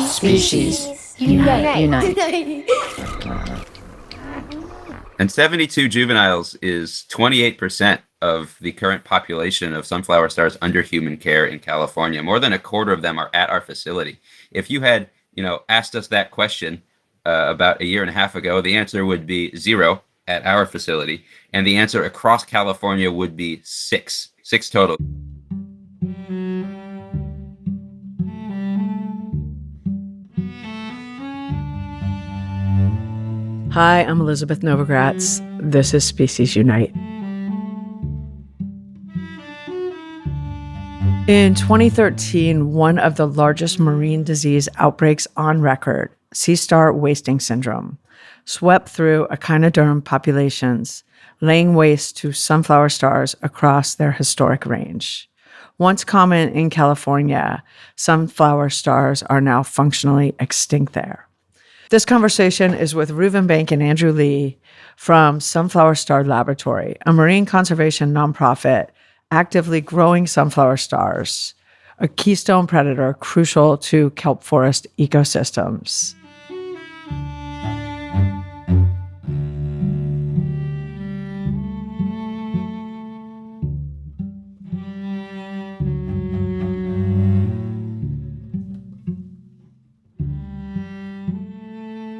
Species. Unite. And 72 juveniles is 28% of the current population of sunflower stars under human care in California. More than a quarter of them are at our facility. If you had, asked us that question about a year and a half ago, the answer would be 0 at our facility, and the answer across California would be 6 total. Hi, I'm Elizabeth Novogratz. This is Species Unite. In 2013, one of the largest marine disease outbreaks on record, sea star wasting syndrome, swept through echinoderm populations, laying waste to sunflower stars across their historic range. Once common in California, sunflower stars are now functionally extinct there. This conversation is with Reuven and Andrew Lee from Sunflower Star Laboratory, a marine conservation nonprofit actively growing sunflower stars, a keystone predator crucial to kelp forest ecosystems.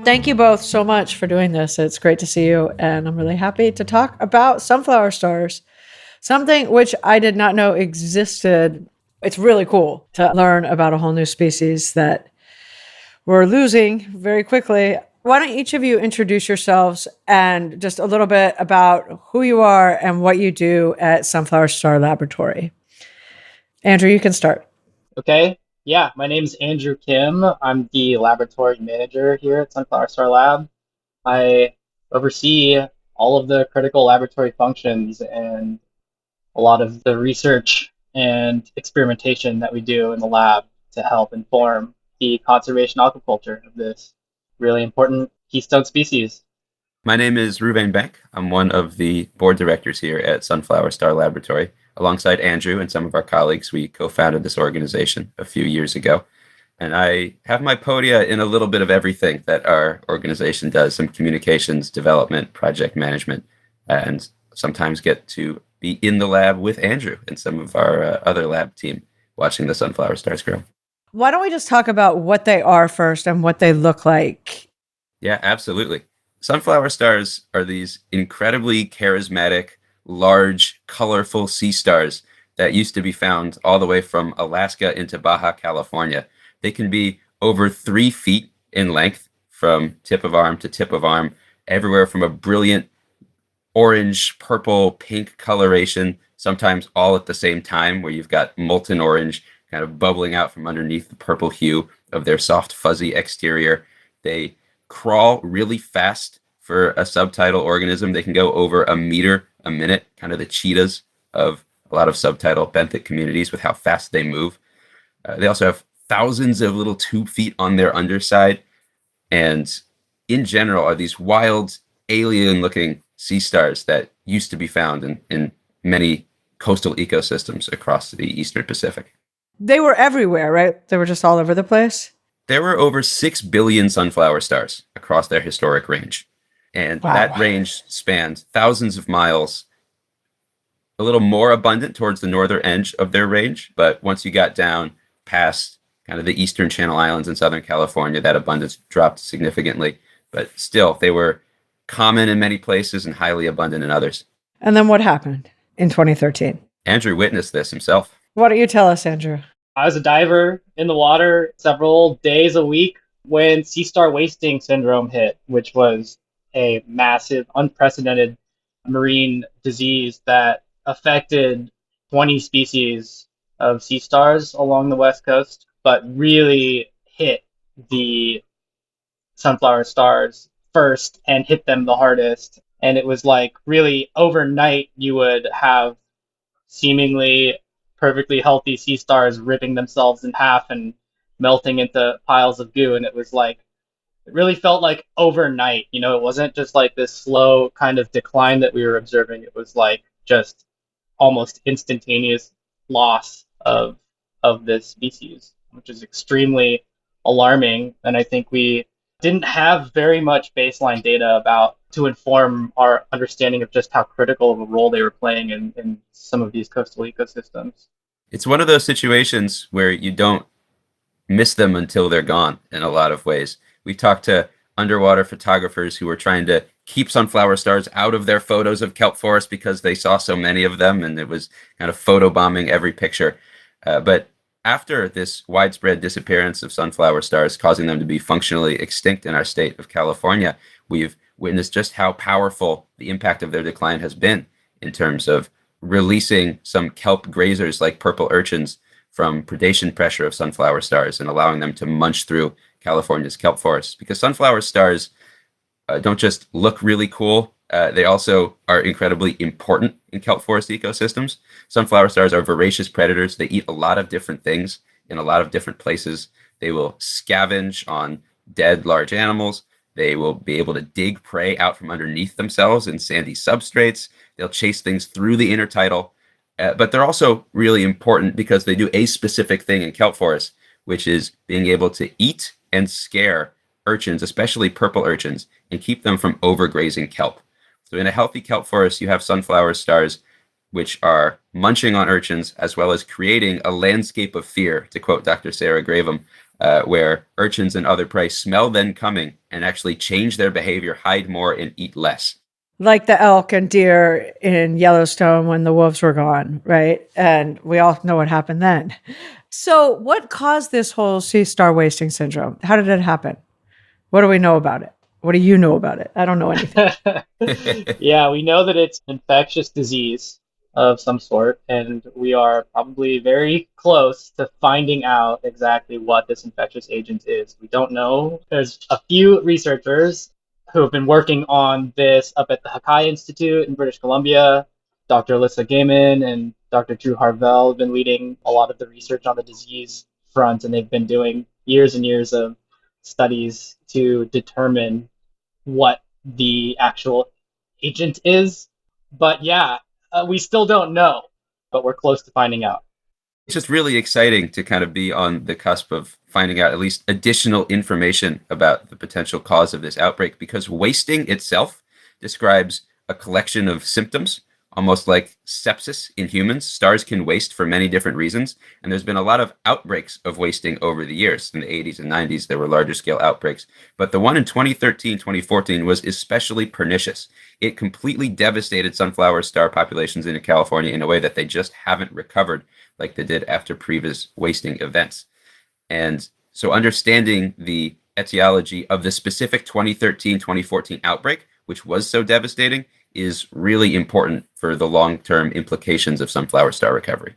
Thank you both so much for doing this. It's great to see you, and I'm really happy to talk about sunflower stars, something which I did not know existed. It's really cool to learn about a whole new species that we're losing very quickly. Why don't each of you introduce yourselves and just a little bit about who you are and what you do at Sunflower Star Laboratory? Andrew, you can start. Okay. Yeah, my name's Andrew Kim. I'm the laboratory manager here at Sunflower Star Lab. I oversee all of the critical laboratory functions and a lot of the research and experimentation that we do in the lab to help inform the conservation aquaculture of this really important keystone species. My name is Reuven. I'm one of the board directors here at Sunflower Star Laboratory. Alongside Andrew and some of our colleagues, we co-founded this organization a few years ago. And I have my podia in a little bit of everything that our organization does, some communications, development, project management, and sometimes get to be in the lab with Andrew and some of our other lab team watching the sunflower stars grow. Why don't we just talk about what they are first and what they look like? Yeah, absolutely. Sunflower stars are these incredibly charismatic, large, colorful sea stars that used to be found all the way from Alaska into Baja California. They can be over 3 feet in length from tip of arm to tip of arm, everywhere from a brilliant orange, purple, pink coloration, sometimes all at the same time, where you've got molten orange kind of bubbling out from underneath the purple hue of their soft, fuzzy exterior. They crawl really fast for a subtidal organism. They can go over a meter a minute, kind of the cheetahs of a lot of subtidal benthic communities with how fast they move. They also have thousands of little tube feet on their underside, and in general are these wild, alien-looking sea stars that used to be found in many coastal ecosystems across the Eastern Pacific. They were everywhere, right? They were just all over the place? There were over 6 billion sunflower stars across their historic range. And wow. That range spanned thousands of miles, a little more abundant towards the northern edge of their range. But once you got down past kind of the eastern Channel Islands in Southern California, that abundance dropped significantly. But still, they were common in many places and highly abundant in others. And then what happened in 2013? Andrew witnessed this himself. Why don't you tell us, Andrew? I was a diver in the water several days a week when sea star wasting syndrome hit, which was a massive, unprecedented marine disease that affected 20 species of sea stars along the West Coast, but really hit the sunflower stars first and hit them the hardest. And it was like really overnight you would have seemingly perfectly healthy sea stars ripping themselves in half and melting into piles of goo. And it was like, it really felt like overnight, it wasn't just like this slow kind of decline that we were observing. It was like just almost instantaneous loss of this species, which is extremely alarming. And I think we didn't have very much baseline data about to inform our understanding of just how critical of a role they were playing in some of these coastal ecosystems. It's one of those situations where you don't miss them until they're gone in a lot of ways. We talked to underwater photographers who were trying to keep sunflower stars out of their photos of kelp forests because they saw so many of them, and it was kind of photobombing every picture. But after this widespread disappearance of sunflower stars, causing them to be functionally extinct in our state of California, we've witnessed just how powerful the impact of their decline has been in terms of releasing some kelp grazers like purple urchins from predation pressure of sunflower stars and allowing them to munch through California's kelp forests. Because sunflower stars don't just look really cool, they also are incredibly important in kelp forest ecosystems. Sunflower stars are voracious predators. They eat a lot of different things in a lot of different places. They will scavenge on dead large animals. They will be able to dig prey out from underneath themselves in sandy substrates. They'll chase things through the intertidal. But they're also really important because they do a specific thing in kelp forests, which is being able to eat and scare urchins, especially purple urchins, and keep them from overgrazing kelp. So in a healthy kelp forest, you have sunflower stars, which are munching on urchins, as well as creating a landscape of fear, to quote Dr. Sarah Gravem, where urchins and other prey smell them coming and actually change their behavior, hide more, and eat less. Like the elk and deer in Yellowstone when the wolves were gone, right? And we all know what happened then. So what caused this whole sea star wasting syndrome? How did it happen? What do we know about it? What do you know about it? I don't know anything. Yeah, we know that it's an infectious disease of some sort, and we are probably very close to finding out exactly what this infectious agent is. We don't know. There's a few researchers who have been working on this up at the Hakai Institute in British Columbia. Dr. Alyssa Gaiman and Dr. Drew Harvell have been leading a lot of the research on the disease front, and they've been doing years and years of studies to determine what the actual agent is. But yeah, we still don't know, but we're close to finding out. It's just really exciting to kind of be on the cusp of finding out at least additional information about the potential cause of this outbreak, because wasting itself describes a collection of symptoms, almost like sepsis in humans. Stars can waste for many different reasons, and there's been a lot of outbreaks of wasting over the years. In the 80s and 90s, there were larger scale outbreaks, but the one in 2013, 2014 was especially pernicious. It completely devastated sunflower star populations in California in a way that they just haven't recovered like they did after previous wasting events. And so understanding the etiology of the specific 2013, 2014 outbreak, which was so devastating, is really important for the long-term implications of sunflower star recovery.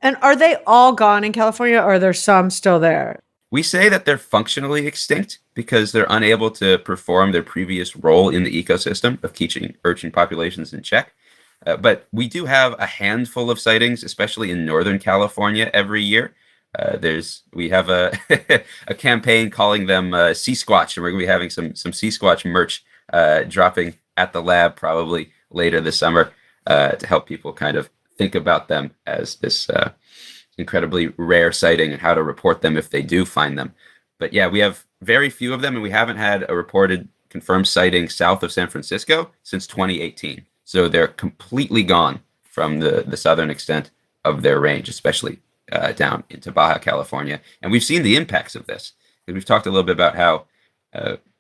And are they all gone in California, or are there some still there? We say that they're functionally extinct because they're unable to perform their previous role in the ecosystem of keeping urchin populations in check. But we do have a handful of sightings, especially in Northern California every year. We have a a campaign calling them Sea Squatch, and we're going to be having some Sea Squatch merch dropping at the lab probably later this summer to help people kind of think about them as this incredibly rare sighting and how to report them if they do find them. But yeah, we have very few of them, and we haven't had a reported confirmed sighting south of San Francisco since 2018. So they're completely gone from the southern extent of their range, especially down into Baja California. And we've seen the impacts of this. We've talked a little bit about how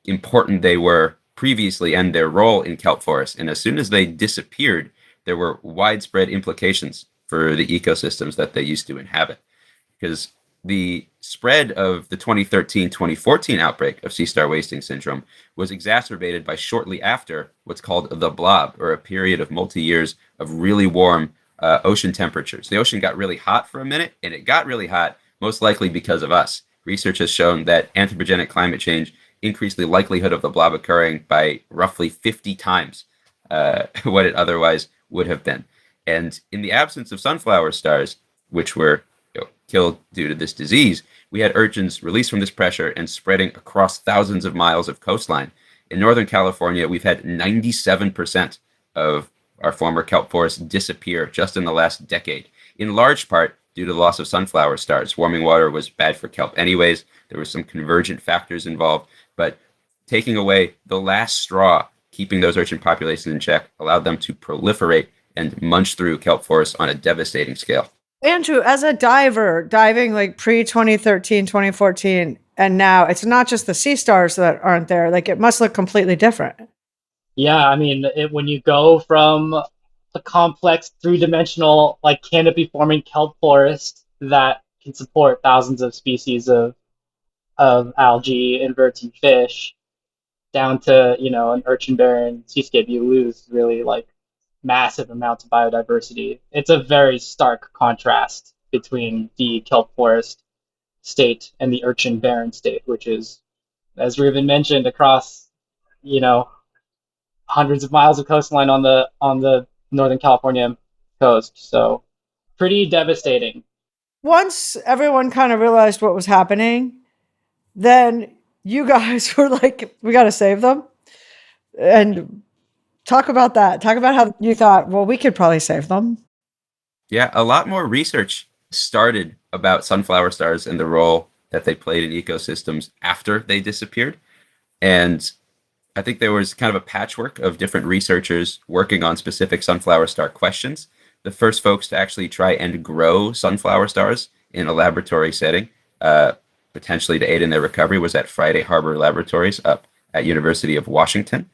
important they were previously and their role in kelp forests. And as soon as they disappeared, there were widespread implications for the ecosystems that they used to inhabit. Because the spread of the 2013-2014 outbreak of sea star wasting syndrome was exacerbated by shortly after what's called the blob, or a period of multi-years of really warm ocean temperatures. The ocean got really hot for a minute, and it got really hot most likely because of us. Research has shown that anthropogenic climate change increased the likelihood of the blob occurring by roughly 50 times what it otherwise would have been. And in the absence of sunflower stars, which were killed due to this disease, we had urchins released from this pressure and spreading across thousands of miles of coastline. In Northern California, we've had 97% of our former kelp forests disappear just in the last decade, in large part due to the loss of sunflower stars. Warming water was bad for kelp anyways. There were some convergent factors involved, but taking away the last straw, keeping those urchin populations in check, allowed them to proliferate and munch through kelp forests on a devastating scale. Andrew, as a diver, diving like pre-2013, 2014, and now, it's not just the sea stars that aren't there. Like, it must look completely different. Yeah, I mean, when you go from a complex three-dimensional, like canopy-forming kelp forest that can support thousands of species of algae, invertebrate fish, down to, you know, an urchin-bearing seascape, you lose really like massive amounts of biodiversity. It's a very stark contrast between the kelp forest state and the urchin-bearing state, which is, as Reuven mentioned, across, you know, hundreds of miles of coastline on the Northern California coast. So pretty devastating. Once everyone kind of realized what was happening, then you guys were like, we got to save them. And talk about that. Talk about how you thought, well, we could probably save them. Yeah, a lot more research started about sunflower stars and the role that they played in ecosystems after they disappeared. And I think there was kind of a patchwork of different researchers working on specific sunflower star questions. The first folks to actually try and grow sunflower stars in a laboratory setting, potentially to aid in their recovery, was at Friday Harbor Laboratories up at University of Washington.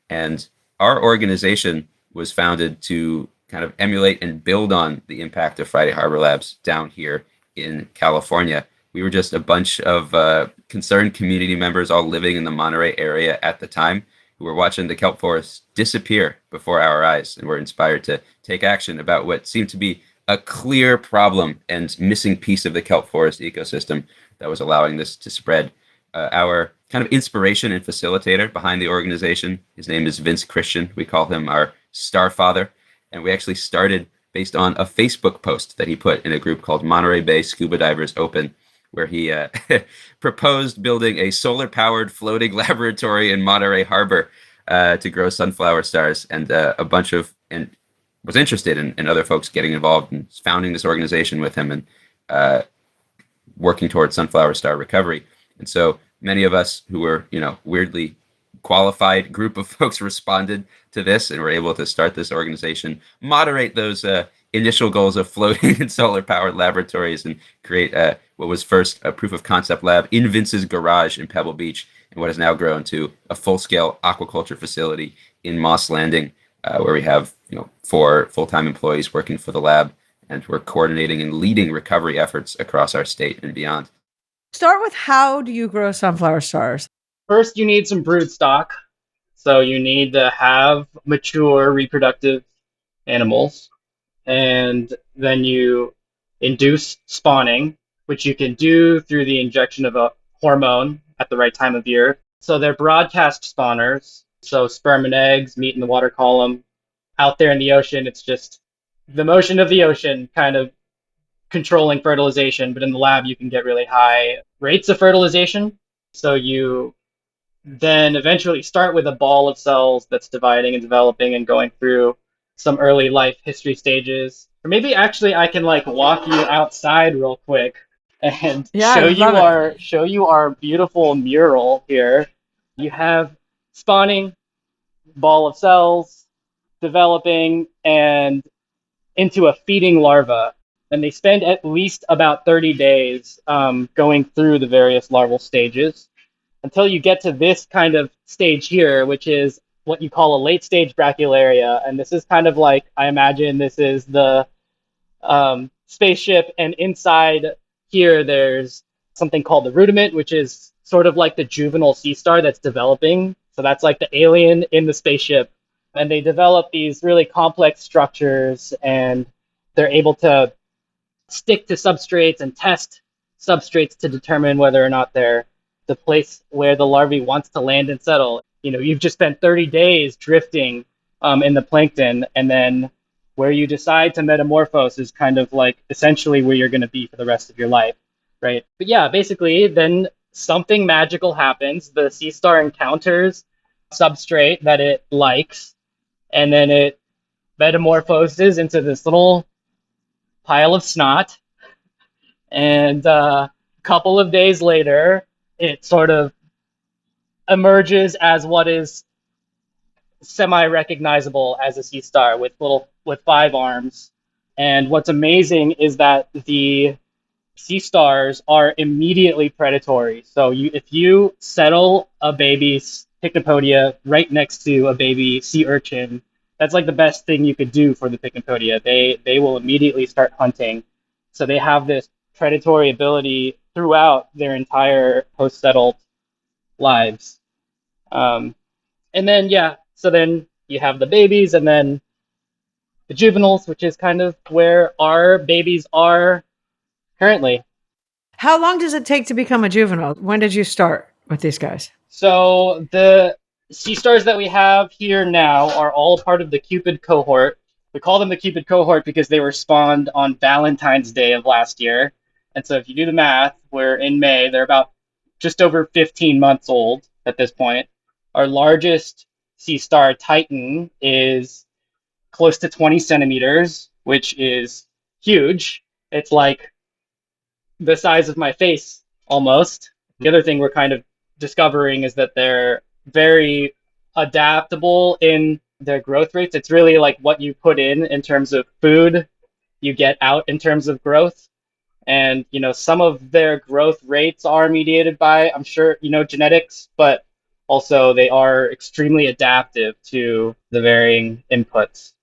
And our organization was founded to kind of emulate and build on the impact of Friday Harbor Labs down here in California. We were just a bunch of concerned community members all living in the Monterey area at the time who were watching the kelp forests disappear before our eyes and were inspired to take action about what seemed to be a clear problem and missing piece of the kelp forest ecosystem that was allowing this to spread. Our kind of inspiration and facilitator behind the organization, his name is Vince Christian. We call him our star father. And we actually started based on a Facebook post that he put in a group called Monterey Bay Scuba Divers Open, where he proposed building a solar-powered floating laboratory in Monterey Harbor to grow sunflower stars, and was interested in other folks getting involved and founding this organization with him and working towards sunflower star recovery. And so many of us who were, weirdly qualified group of folks responded to this and were able to start this organization, moderate those initial goals of floating and solar-powered laboratories, and create what was first a proof of concept lab in Vince's garage in Pebble Beach, and what has now grown to a full-scale aquaculture facility in Moss Landing, where we have 4 full-time employees working for the lab, and we're coordinating and leading recovery efforts across our state and beyond. Start with, how do you grow sunflower stars? First, you need some brood stock. So you need to have mature reproductive animals. And then you induce spawning, which you can do through the injection of a hormone at the right time of year. So they're broadcast spawners. So sperm and eggs meet in the water column. Out there in the ocean, it's just the motion of the ocean kind of controlling fertilization. But in the lab, you can get really high rates of fertilization. So you then eventually start with a ball of cells that's dividing and developing and going through some early life history stages. Or maybe actually I can walk you outside real quick and show you our beautiful mural here. You have spawning, ball of cells, developing, and into a feeding larva. And they spend at least about 30 days going through the various larval stages until you get to this kind of stage here, which is what you call a late stage brachylaria. And this is kind of like, I imagine this is the spaceship, and inside here there's something called the rudiment, which is sort of like the juvenile sea star that's developing. So that's like the alien in the spaceship. And they develop these really complex structures, and they're able to stick to substrates and test substrates to determine whether or not they're the place where the larvae wants to land and settle. You've just spent 30 days drifting in the plankton, and then where you decide to metamorphose is kind of like essentially where you're going to be for the rest of your life, right? But yeah, basically then something magical happens. The sea star encounters substrate that it likes, and then it metamorphoses into this little pile of snot, And a couple of days later, it sort of emerges as what is semi-recognizable as a sea star with 5 arms. And what's amazing is that the sea stars are immediately predatory. So if you settle a baby Pycnopodia right next to a baby sea urchin, that's like the best thing you could do for the Pycnopodia. They will immediately start hunting. So they have this predatory ability throughout their entire post-settled lives. And then so then you have the babies, and then the juveniles, which is kind of where our babies are currently. How long does it take to become a juvenile? When did you start with these guys? So the sea stars that we have here now are all part of the Cupid cohort. We call them the Cupid cohort because they were spawned on Valentine's Day of last year. And so if you do the math, we're in May, they're about just over 15 months old at this point. Our largest sea star, Titan, is close to 20 centimeters, which is huge. It's like the size of my face almost. The other thing we're kind of discovering is that they're very adaptable in their growth rates. It's really like what you put in terms of food, you get out in terms of growth. And, some of their growth rates are mediated by, I'm sure, genetics, but also they are extremely adaptive to the varying inputs.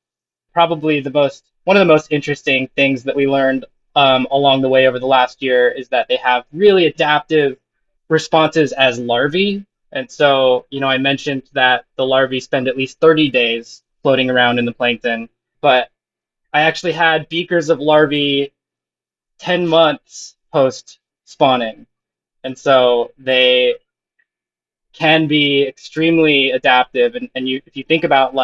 Probably one of the most interesting things that we learned along the way over the last year is that they have really adaptive responses as larvae. And so, I mentioned that the larvae spend at least 30 days floating around in the plankton, but I actually had beakers of larvae 10 months post spawning. And so they can be extremely adaptive. And if you think about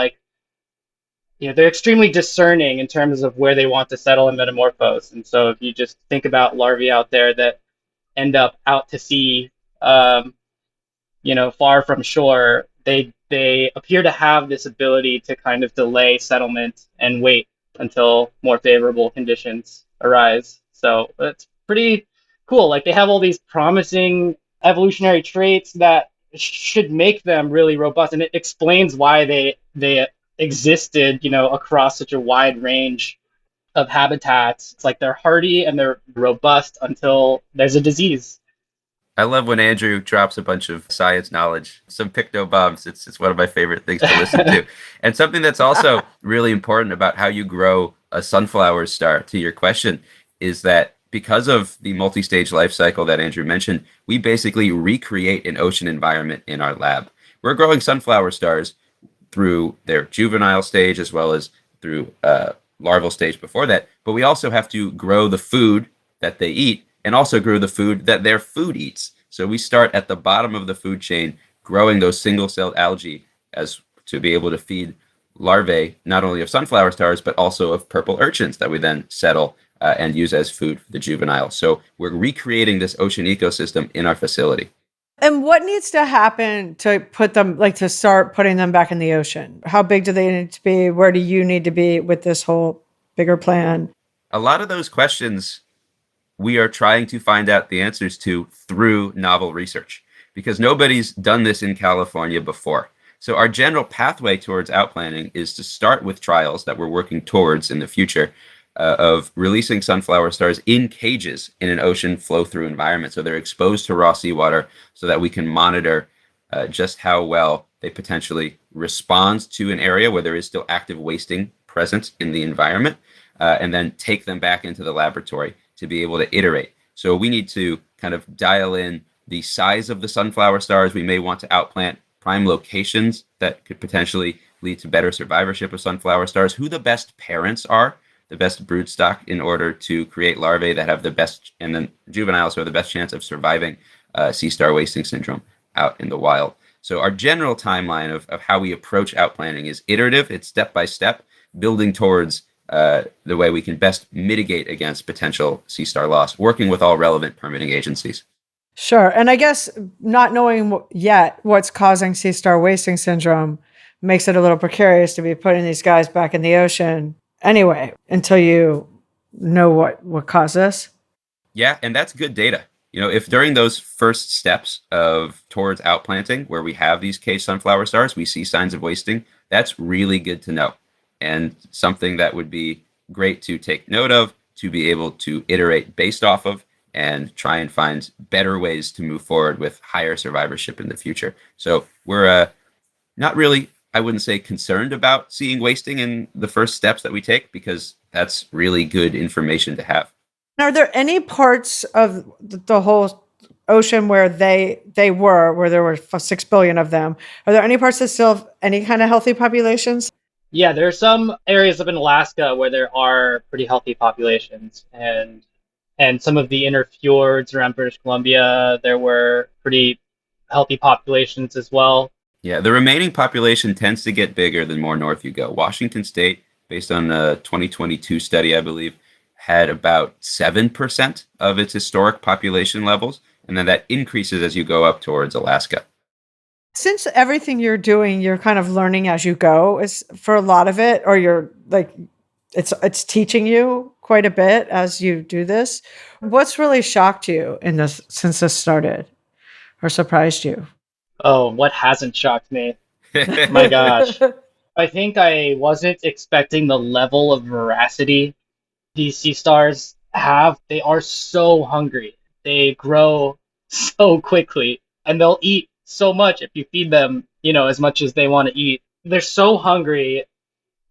they're extremely discerning in terms of where they want to settle and metamorphose. And so if you just think about larvae out there that end up out to sea, far from shore, they appear to have this ability to kind of delay settlement and wait until more favorable conditions arise. So it's pretty cool. Like they have all these promising evolutionary traits that should make them really robust, and it explains why they existed, across such a wide range of habitats. It's like they're hardy and they're robust until there's a disease. I love when Andrew drops a bunch of science knowledge, some picto bombs. It's one of my favorite things to listen to. And something that's also really important about how you grow a sunflower star, to your question, is that because of the multi-stage life cycle that Andrew mentioned, we basically recreate an ocean environment in our lab. We're growing sunflower stars through their juvenile stage as well as through larval stage before that, but we also have to grow the food that they eat and also grow the food that their food eats. So we start at the bottom of the food chain, growing those single-celled algae as to be able to feed larvae, not only of sunflower stars, but also of purple urchins that we then settle and use as food for the juvenile. So we're recreating this ocean ecosystem in our facility. And what needs to happen to put them, to start putting them back in the ocean? How big do they need to be? Where do you need to be with this whole bigger plan? A lot of those questions we are trying to find out the answers to through novel research, because nobody's done this in California before. So our general pathway towards outplanting is to start with trials that we're working towards in the future of releasing sunflower stars in cages in an ocean flow-through environment. So they're exposed to raw seawater so that we can monitor just how well they potentially respond to an area where there is still active wasting present in the environment, and then take them back into the laboratory to be able to iterate. So we need to kind of dial in the size of the sunflower stars we may want to outplant, prime locations that could potentially lead to better survivorship of sunflower stars, who the best parents are, the best broodstock in order to create larvae that have the best, and then juveniles who have the best chance of surviving sea star wasting syndrome out in the wild. So our general timeline of how we approach outplanting is iterative. It's step by step, building towards the way we can best mitigate against potential sea star loss, working with all relevant permitting agencies. Sure. And I guess not knowing yet what's causing sea star wasting syndrome makes it a little precarious to be putting these guys back in the ocean anyway, until you know what caused this. Yeah, and that's good data. If during those first steps of towards outplanting, where we have these caged sunflower stars, we see signs of wasting, that's really good to know, and something that would be great to take note of, to be able to iterate based off of, and try and find better ways to move forward with higher survivorship in the future. So we're not really, I wouldn't say concerned about seeing wasting in the first steps that we take, because that's really good information to have. Are there any parts of the whole ocean where where there were 6 billion of them? Are there any parts that still have any kind of healthy populations? Yeah, there are some areas up in Alaska where there are pretty healthy populations, and some of the inner fjords around British Columbia, there were pretty healthy populations as well. Yeah, the remaining population tends to get bigger the more north you go. Washington State, based on a 2022 study, I believe, had about 7% of its historic population levels, and then that increases as you go up towards Alaska. Since everything you're doing, you're kind of learning as you go, is for a lot of it, or you're like, it's teaching you quite a bit as you do this. What's really shocked you in this since this started, or surprised you? Oh, what hasn't shocked me? My gosh. I think I wasn't expecting the level of voracity these sea stars have. They are so hungry. They grow so quickly, and they'll eat so much if you feed them, as much as they want to eat. They're so hungry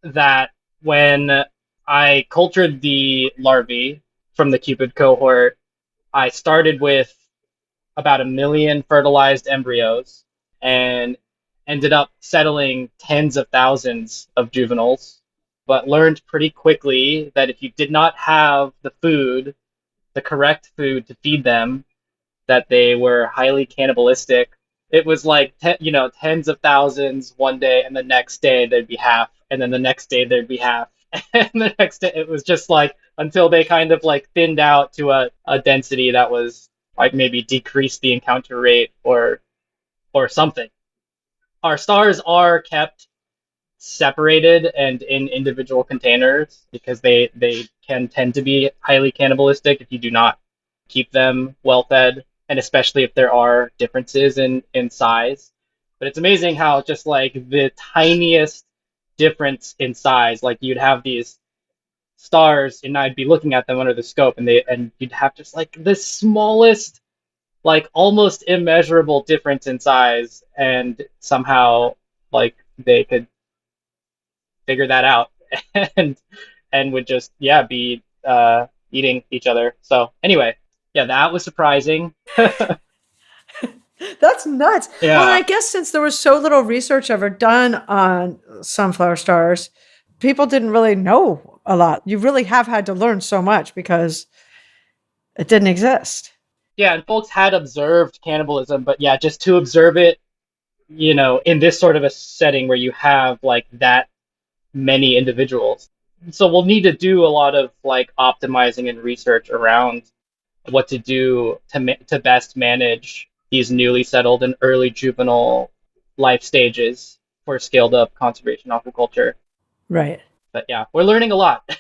that when I cultured the larvae from the Cupid cohort, I started with about 1 million fertilized embryos and ended up settling tens of thousands of juveniles, but learned pretty quickly that if you did not have the correct food to feed them, that they were highly cannibalistic. It was like, tens of thousands one day, and the next day there'd be half, and then the next day there'd be half. And the next day it was just like until they kind of like thinned out to a density that was like maybe decreased the encounter rate or something. Our stars are kept separated and in individual containers because they can tend to be highly cannibalistic if you do not keep them well fed, and especially if there are differences in size. But it's amazing how just like the tiniest difference in size, like you'd have these stars and I'd be looking at them under the scope, and you'd have just like the smallest, like almost immeasurable difference in size, and somehow like they could figure that out and would just be eating each other. So anyway, yeah, that was surprising. That's nuts. Yeah. Well, I guess since there was so little research ever done on sunflower stars, people didn't really know a lot. You really have had to learn so much because it didn't exist. Yeah, and folks had observed cannibalism, but yeah, just to observe it, in this sort of a setting where you have like that many individuals. So we'll need to do a lot of like optimizing and research around what to do to best manage these newly settled and early juvenile life stages for scaled up conservation aquaculture. Right. But yeah, we're learning a lot.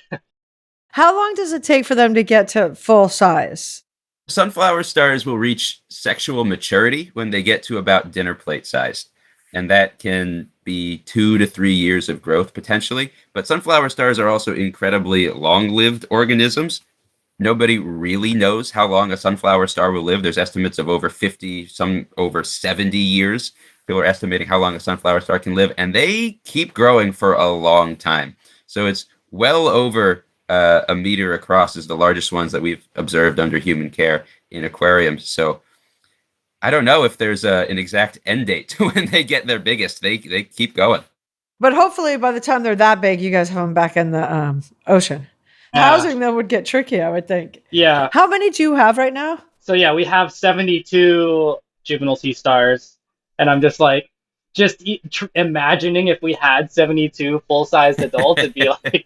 How long does it take for them to get to full size? Sunflower stars will reach sexual maturity when they get to about dinner plate size. And that can be 2 to 3 years of growth potentially. But sunflower stars are also incredibly long-lived organisms. Nobody really knows how long a sunflower star will live. There's estimates of over 50, some over 70 years. People are estimating how long a sunflower star can live, and they keep growing for a long time. So it's well over a meter across is the largest ones that we've observed under human care in aquariums. So I don't know if there's an exact end date to when they get their biggest. They keep going. But hopefully by the time they're that big, you guys have them back in the ocean. Housing them would get tricky, I would think. Yeah. How many do you have right now? So yeah, we have 72 juvenile sea stars, and I'm just like, imagining if we had 72 full-sized adults, it'd be like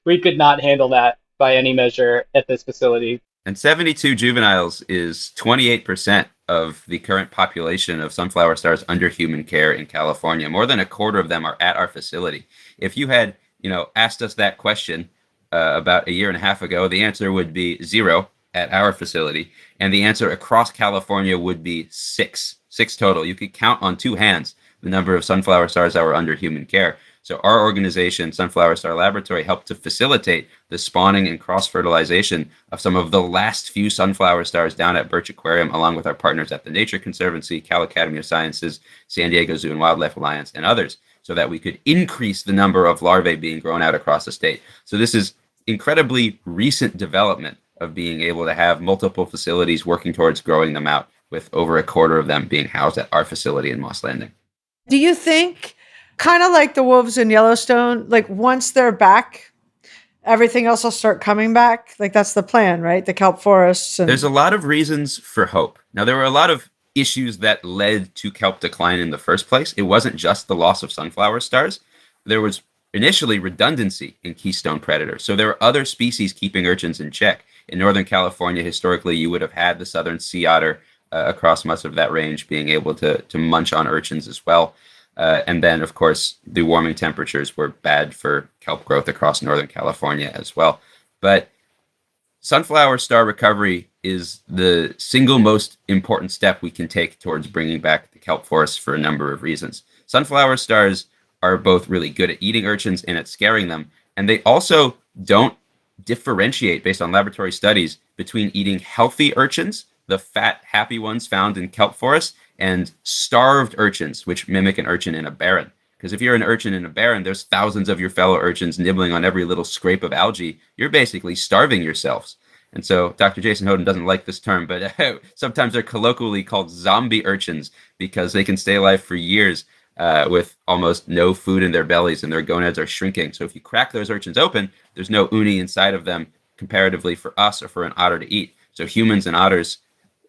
we could not handle that by any measure at this facility. And 72 juveniles is 28% of the current population of sunflower stars under human care in California. More than a quarter of them are at our facility. If you had, asked us that question about a year and a half ago, the answer would be 0. at our facility? And the answer across California would be 6 total. You could count on 2 hands the number of sunflower stars that were under human care. So our organization, Sunflower Star Laboratory, helped to facilitate the spawning and cross-fertilization of some of the last few sunflower stars down at Birch Aquarium, along with our partners at the Nature Conservancy, Cal Academy of Sciences, San Diego Zoo and Wildlife Alliance, and others, so that we could increase the number of larvae being grown out across the state. So this is incredibly recent development of being able to have multiple facilities working towards growing them out, with over a quarter of them being housed at our facility in Moss Landing. Do you think, kind of like the wolves in Yellowstone, like once they're back, everything else will start coming back? Like that's the plan, right? The kelp forests. There's a lot of reasons for hope. Now, there were a lot of issues that led to kelp decline in the first place. It wasn't just the loss of sunflower stars. There was initially redundancy in keystone predators. So there were other species keeping urchins in check. In Northern California, historically, you would have had the southern sea otter across much of that range being able to munch on urchins as well. And then, of course, the warming temperatures were bad for kelp growth across Northern California as well. But sunflower star recovery is the single most important step we can take towards bringing back the kelp forests for a number of reasons. Sunflower stars are both really good at eating urchins and at scaring them. And they also don't differentiate, based on laboratory studies, between eating healthy urchins, the fat, happy ones found in kelp forests, and starved urchins, which mimic an urchin in a barren. Because if you're an urchin in a barren, there's thousands of your fellow urchins nibbling on every little scrape of algae. You're basically starving yourselves. And so Dr. Jason Hoden doesn't like this term, but sometimes they're colloquially called zombie urchins because they can stay alive for years with almost no food in their bellies, and their gonads are shrinking. So if you crack those urchins open, there's no uni inside of them comparatively for us or for an otter to eat. So humans and otters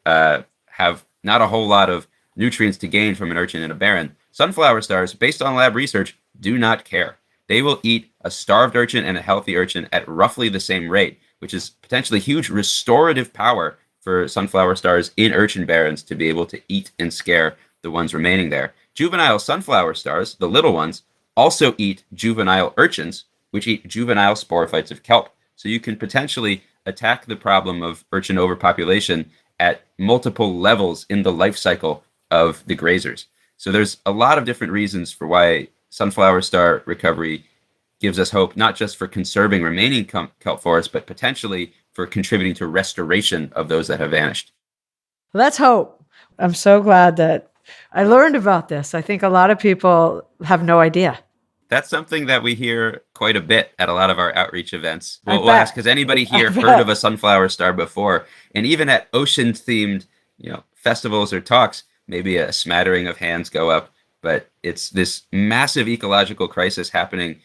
have not a whole lot of nutrients to gain from an urchin in a barren. Sunflower stars, based on lab research, do not care. They will eat a starved urchin and a healthy urchin at roughly the same rate, which is potentially huge restorative power for sunflower stars in urchin barrens to be able to eat and scare the ones remaining there. Juvenile sunflower stars, the little ones, also eat juvenile urchins, which eat juvenile sporophytes of kelp. So you can potentially attack the problem of urchin overpopulation at multiple levels in the life cycle of the grazers. So there's a lot of different reasons for why sunflower star recovery gives us hope, not just for conserving remaining kelp forests, but potentially for contributing to restoration of those that have vanished. Let's hope. I'm so glad that I learned about this. I think a lot of people have no idea. That's something that we hear quite a bit at a lot of our outreach events. We'll ask, has anybody here heard of a sunflower star before? And even at ocean-themed, festivals or talks, maybe a smattering of hands go up. But it's this massive ecological crisis happening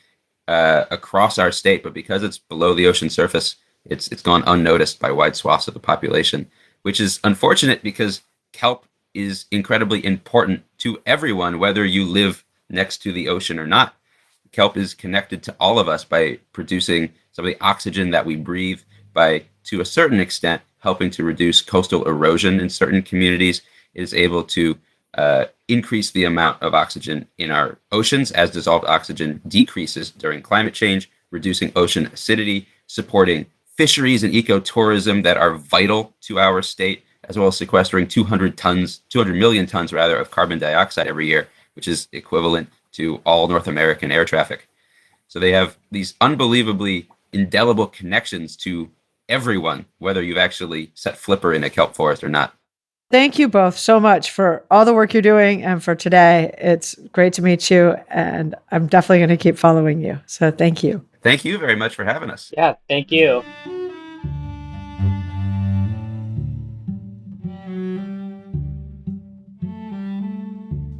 across our state. But because it's below the ocean surface, it's gone unnoticed by wide swaths of the population, which is unfortunate because kelp is incredibly important to everyone, whether you live next to the ocean or not. Kelp is connected to all of us by producing some of the oxygen that we breathe, by, to a certain extent, helping to reduce coastal erosion in certain communities. It is able to increase the amount of oxygen in our oceans as dissolved oxygen decreases during climate change, reducing ocean acidity, supporting fisheries and ecotourism that are vital to our state, as well as sequestering 200 million tons of carbon dioxide every year, which is equivalent to all North American air traffic. So they have these unbelievably indelible connections to everyone, whether you've actually set flipper in a kelp forest or not. Thank you both so much for all the work you're doing and for today. It's great to meet you, and I'm definitely going to keep following you. So thank you. Thank you very much for having us. Yeah, thank you.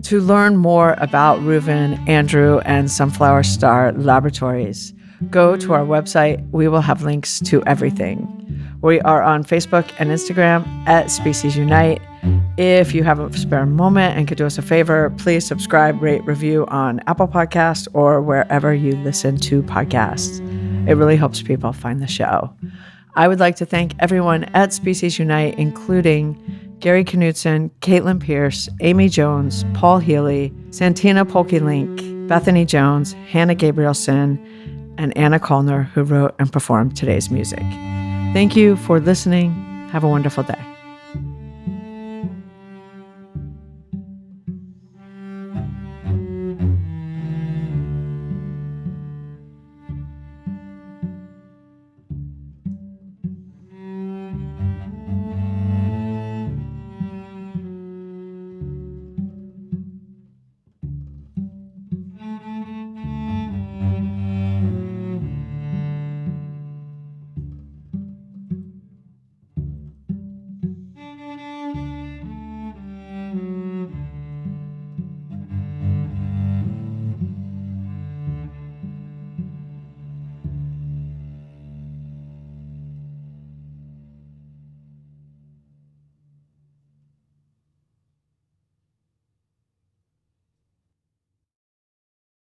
To learn more about Reuven, Andrew, and Sunflower Star Laboratories, go to our website. We will have links to everything. We are on Facebook and Instagram at Species Unite. If you have a spare moment and could do us a favor, please subscribe, rate, review on Apple Podcasts or wherever you listen to podcasts. It really helps people find the show. I would like to thank everyone at Species Unite, including Gary Knudsen, Caitlin Pierce, Amy Jones, Paul Healy, Santina Polky-Link, Bethany Jones, Hannah Gabrielson, and Anna Kalner, who wrote and performed today's music. Thank you for listening. Have a wonderful day.